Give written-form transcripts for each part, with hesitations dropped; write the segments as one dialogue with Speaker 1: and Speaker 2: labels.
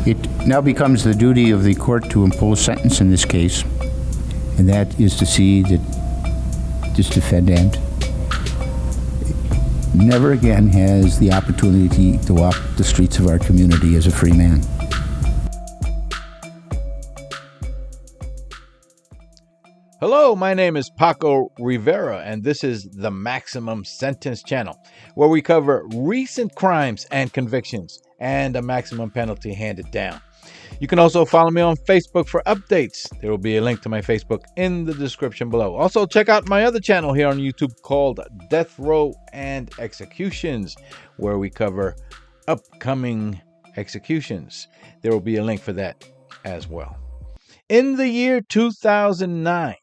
Speaker 1: It now becomes the duty of the court to impose sentence in this case, and that is to see that this defendant never again has the opportunity to walk the streets of our community as a free man.
Speaker 2: Hello, my name is Paco Rivera, and this is the Maximum Sentence Channel, where we cover recent crimes and convictions and a maximum penalty handed down. You can also follow me on Facebook for updates. There will be a link to my Facebook in the description below. Also, check out my other channel here on YouTube called Death Row and Executions, where we cover upcoming executions. There will be a link for that as well. In the year 2009,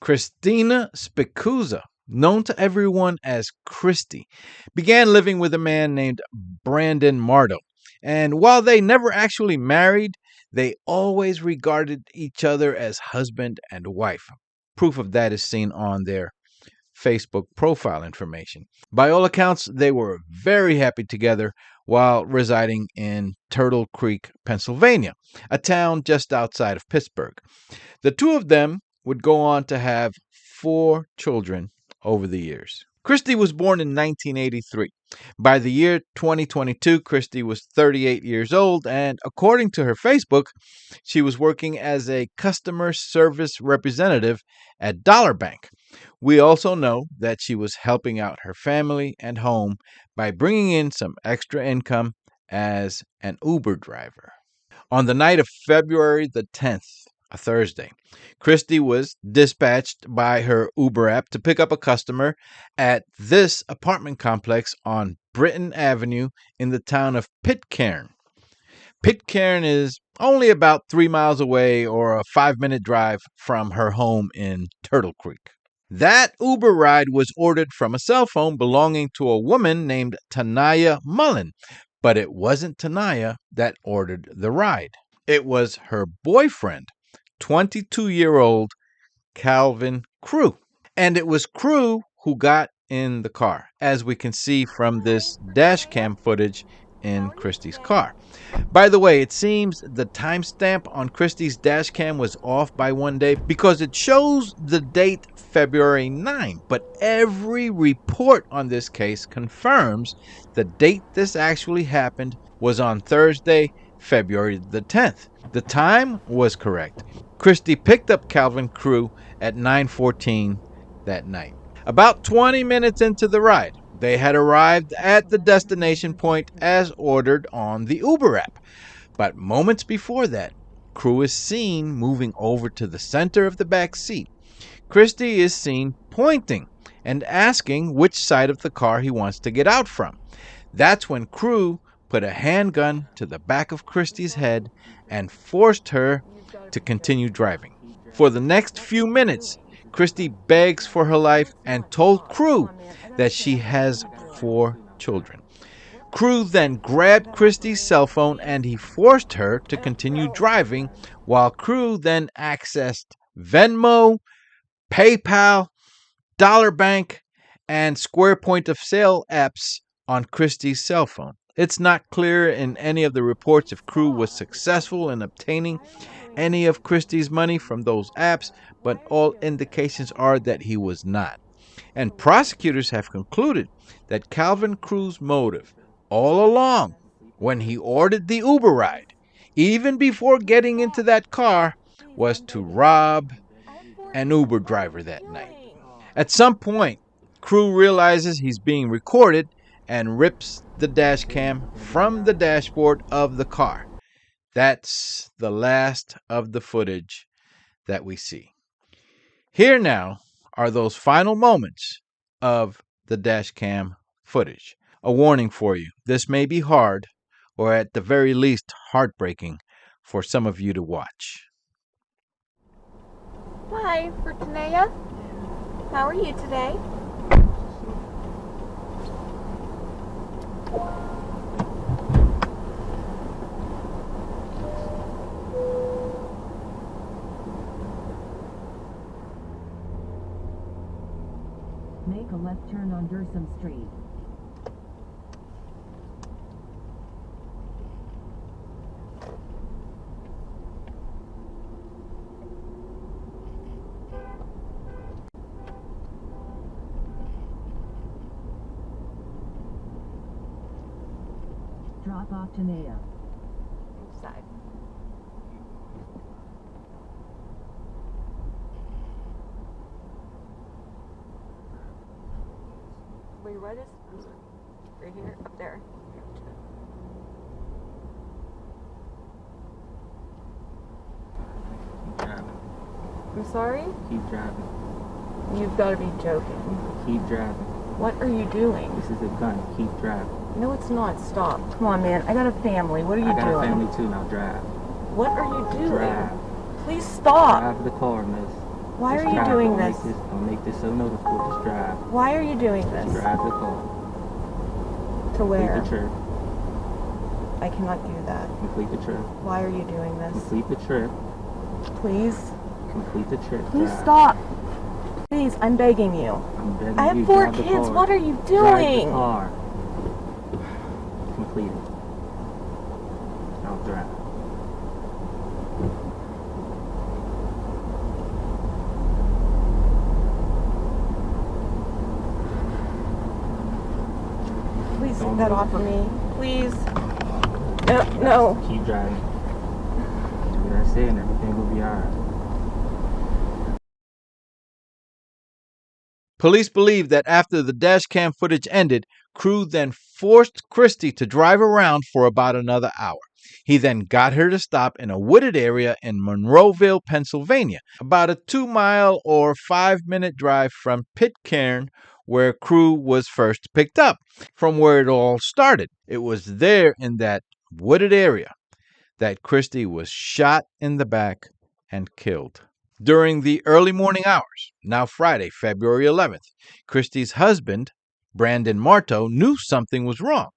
Speaker 2: Christina Spicuzza, known to everyone as Christy, began living with a man named Brandon Mardo. And while they never actually married, they always regarded each other as husband and wife. Proof of that is seen on their Facebook profile information. By all accounts, they were very happy together while residing in Turtle Creek, Pennsylvania, a town just outside of Pittsburgh. The two of them would go on to have 4 children over the years. Christy was born in 1983. By the year 2022, Christy was 38 years old, and according to her Facebook, she was working as a customer service representative at Dollar Bank. We also know that she was helping out her family and home by bringing in some extra income as an Uber driver. On the night of February the 10th, a Thursday, Christy was dispatched by her Uber app to pick up a customer at this apartment complex on Britton Avenue in the town of Pitcairn. Pitcairn is only about 3 miles away or a 5-minute drive from her home in Turtle Creek. That Uber ride was ordered from a cell phone belonging to a woman named Tanaya Mullen, but it wasn't Tanaya that ordered the ride. It was her boyfriend, 22-year-old Calvin Crew. And it was Crew who got in the car, as we can see from this dash cam footage in Christy's car. By the way, it seems the timestamp on Christy's dash cam was off by 1 day because it shows the date February 9, but every report on this case confirms the date this actually happened was on Thursday, February the 10th. The time was correct. Christy picked up Calvin Crew at 9:14 that night. About 20 minutes into the ride, they had arrived at the destination point as ordered on the Uber app. But moments before that, Crew is seen moving over to the center of the back seat. Christy is seen pointing and asking which side of the car he wants to get out from. That's when Crew put a handgun to the back of Christy's head and forced her to continue driving. For the next few minutes, Christy begs for her life and told Crew that she has 4 children. Crew then grabbed Christy's cell phone and he forced her to continue driving, while Crew then accessed Venmo, PayPal, Dollar Bank, and Square point of sale apps on Christy's cell phone. It's not clear in any of the reports if Crew was successful in obtaining any of Christy's money from those apps, but all indications are that he was not. And prosecutors have concluded that Calvin Crew's motive all along, when he ordered the Uber ride, even before getting into that car, was to rob an Uber driver that night. At some point, Crew realizes he's being recorded and rips the dash cam from the dashboard of the car. That's the last of the footage that we see. Here now are those final moments of the dash cam footage. A warning for you, this may be hard, or at the very least heartbreaking, for some of you to watch.
Speaker 3: Hi, Tanaya. How are you today?
Speaker 4: Make a left turn on Durham Street. Drop off Tanea.
Speaker 3: Inside. Wait, what is? I'm sorry. Right here, up there.
Speaker 5: Keep driving.
Speaker 3: I'm sorry?
Speaker 5: Keep driving.
Speaker 3: You've got to be joking.
Speaker 5: Keep driving.
Speaker 3: What are you doing?
Speaker 5: This is a gun. Keep driving.
Speaker 3: No, it's not. Stop. Come on, man. I got a family. What are you
Speaker 5: I got
Speaker 3: doing?
Speaker 5: a family too. Now drive.
Speaker 3: What are you doing?
Speaker 5: Drive.
Speaker 3: Please stop.
Speaker 5: Drive the car, miss.
Speaker 3: Why
Speaker 5: Just
Speaker 3: are you
Speaker 5: drive.
Speaker 3: doing
Speaker 5: Don't
Speaker 3: this?
Speaker 5: Don't make this so noticeable. Just drive.
Speaker 3: Why are you doing this?
Speaker 5: Drive the car.
Speaker 3: To where?
Speaker 5: Complete the trip.
Speaker 3: I cannot do that.
Speaker 5: Complete the trip.
Speaker 3: Why are you doing this?
Speaker 5: Complete the trip.
Speaker 3: Please.
Speaker 5: Complete the trip.
Speaker 3: Please
Speaker 5: Drive.
Speaker 3: stop. Please, I'm begging you.
Speaker 5: I'm begging
Speaker 3: I have
Speaker 5: you,
Speaker 3: 4
Speaker 5: drive the
Speaker 3: kids.
Speaker 5: car.
Speaker 3: What are you
Speaker 5: Drive
Speaker 3: doing?
Speaker 5: the car. Complete it. Now drive.
Speaker 3: Please
Speaker 5: Don't
Speaker 3: take that
Speaker 5: move.
Speaker 3: off of me. Please. No, no.
Speaker 5: Keep driving. Do what I say and everything will be alright.
Speaker 2: Police believe that after the dash cam footage ended, Crew then forced Christy to drive around for about another hour. He then got her to stop in a wooded area in Monroeville, Pennsylvania, about a 2-mile or 5-minute drive from Pitcairn, where Crew was first picked up, from where it all started. It was there in that wooded area that Christy was shot in the back and killed. During the early morning hours, now Friday, February 11th, Christy's husband, Brandon Marto, knew something was wrong.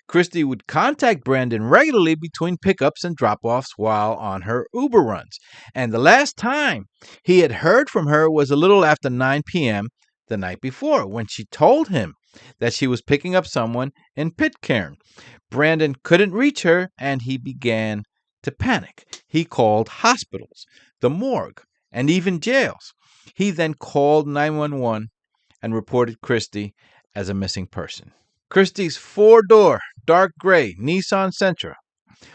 Speaker 2: Christy would contact Brandon regularly between pickups and drop-offs while on her Uber runs. And the last time he had heard from her was a little after 9 p.m. the night before, when she told him that she was picking up someone in Pitcairn. Brandon couldn't reach her, and he began to panic. He called hospitals, the morgue, and even jails. He then called 911 and reported Christy as a missing person. Christy's 4-door, dark gray Nissan Sentra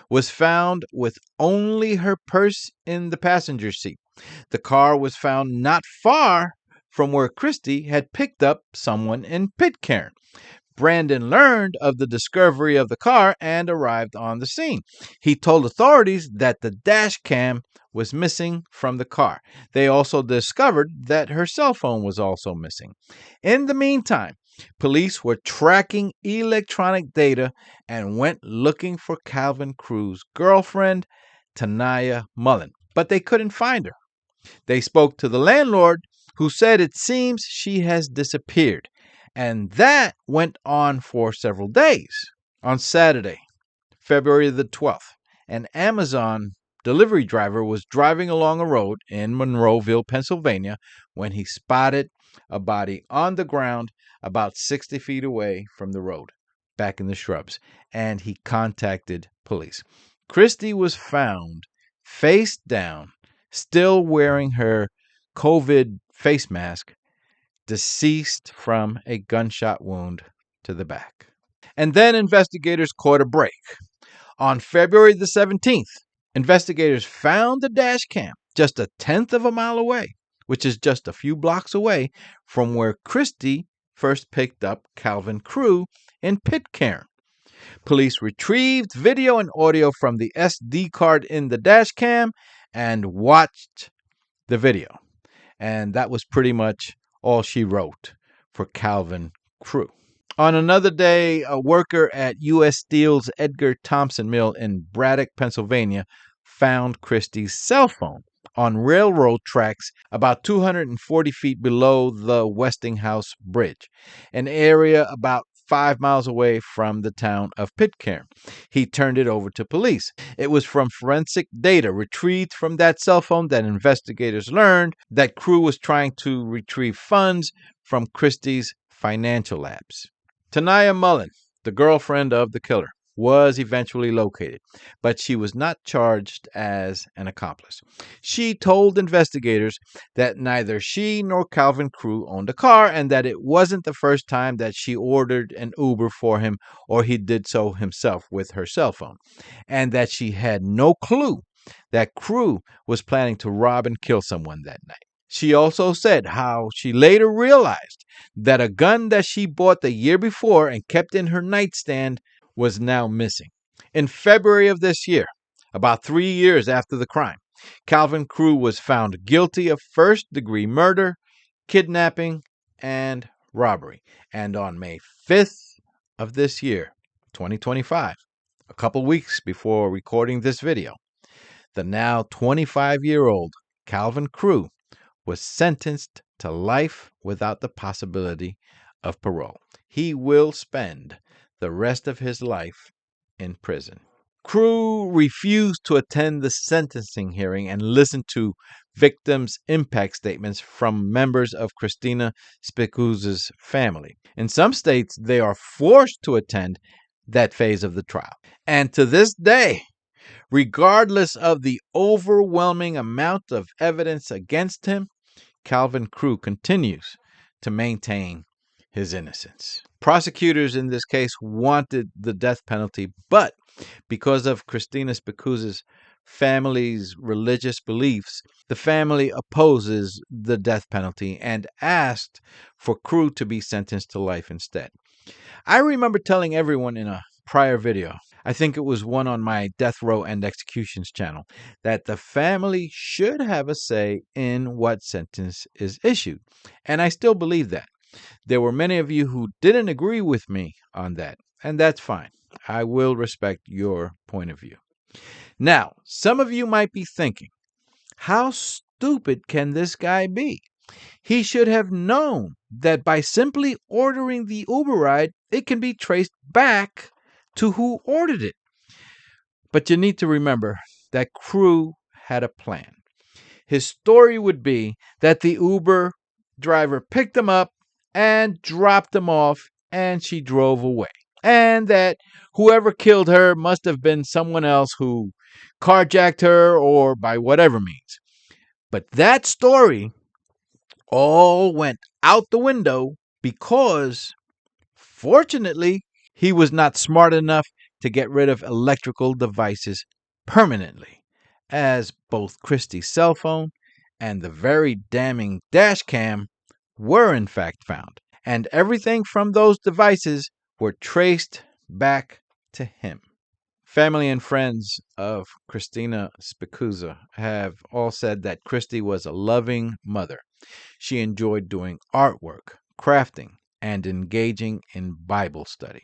Speaker 2: was found with only her purse in the passenger seat. The car was found not far from where Christy had picked up someone in Pitcairn. Brandon learned of the discovery of the car and arrived on the scene. He told authorities that the dash cam was missing from the car. They also discovered that her cell phone was also missing. In the meantime, police were tracking electronic data and went looking for Calvin Crew's girlfriend, Tanaya Mullen, but they couldn't find her. They spoke to the landlord, who said it seems she has disappeared. And that went on for several days. On Saturday, February the 12th, an Amazon delivery driver was driving along a road in Monroeville, Pennsylvania, when he spotted a body on the ground about 60 feet away from the road, back in the shrubs, and he contacted police. Christy was found face down, still wearing her COVID face mask, deceased from a gunshot wound to the back. And then investigators caught a break. On February the 17th, investigators found the dash cam just 1/10 of a mile away, which is just a few blocks away from where Christy first picked up Calvin Crew in Pitcairn. Police retrieved video and audio from the SD card in the dash cam and watched the video. And that was pretty much all she wrote for Calvin Crew. On another day, a worker at U.S. Steel's Edgar Thompson Mill in Braddock, Pennsylvania, found Christy's cell phone on railroad tracks about 240 feet below the Westinghouse Bridge, an area about 5 miles away from the town of Pitcairn. He turned it over to police. It was from forensic data retrieved from that cell phone that investigators learned that Crew was trying to retrieve funds from Christie's financial lapse. Tanaya Mullen, the girlfriend of the killer, was eventually located, but she was not charged as an accomplice. She told investigators that neither she nor Calvin Crew owned a car and that it wasn't the first time that she ordered an Uber for him or he did so himself with her cell phone, and that she had no clue that Crew was planning to rob and kill someone that night. She also said how she later realized that a gun that she bought the year before and kept in her nightstand was now missing. In February of this year, about 3 years after the crime, Calvin Crew was found guilty of first-degree murder, kidnapping, and robbery. And on May 5th of this year, 2025, a couple weeks before recording this video, the now 25-year-old Calvin Crew was sentenced to life without the possibility of parole. He will spend the rest of his life in prison. Crew refused to attend the sentencing hearing and listen to victims' impact statements from members of Christina Spicuzza's family. In some states, they are forced to attend that phase of the trial. And to this day, regardless of the overwhelming amount of evidence against him, Calvin Crew continues to maintain his innocence. Prosecutors in this case wanted the death penalty, but because of Christina Spicuzza's family's religious beliefs, the family opposes the death penalty and asked for Crew to be sentenced to life instead. I remember telling everyone in a prior video, I think it was one on my Death Row and Executions channel, that the family should have a say in what sentence is issued. And I still believe that. There were many of you who didn't agree with me on that, and that's fine. I will respect your point of view. Now, some of you might be thinking, how stupid can this guy be? He should have known that by simply ordering the Uber ride, it can be traced back to who ordered it. But you need to remember that Crew had a plan. His story would be that the Uber driver picked him up and dropped him off, and she drove away. And that whoever killed her must have been someone else who carjacked her or by whatever means. But that story all went out the window because, fortunately, he was not smart enough to get rid of electrical devices permanently, as both Christie's cell phone and the very damning dash cam were in fact found. And everything from those devices were traced back to him. Family and friends of Christina Spicuzza have all said that Christie was a loving mother. She enjoyed doing artwork, crafting, and engaging in Bible study.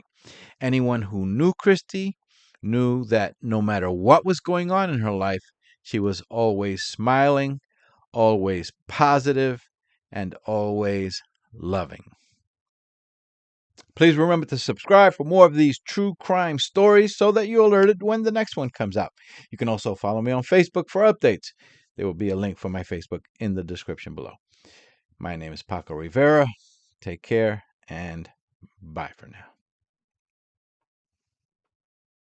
Speaker 2: Anyone who knew Christie knew that no matter what was going on in her life, she was always smiling, always positive, and always loving. Please remember to subscribe for more of these true crime stories so that you're alerted when the next one comes out. You can also follow me on Facebook for updates. There will be a link for my Facebook in the description below. My name is Paco Rivera. Take care and bye for now.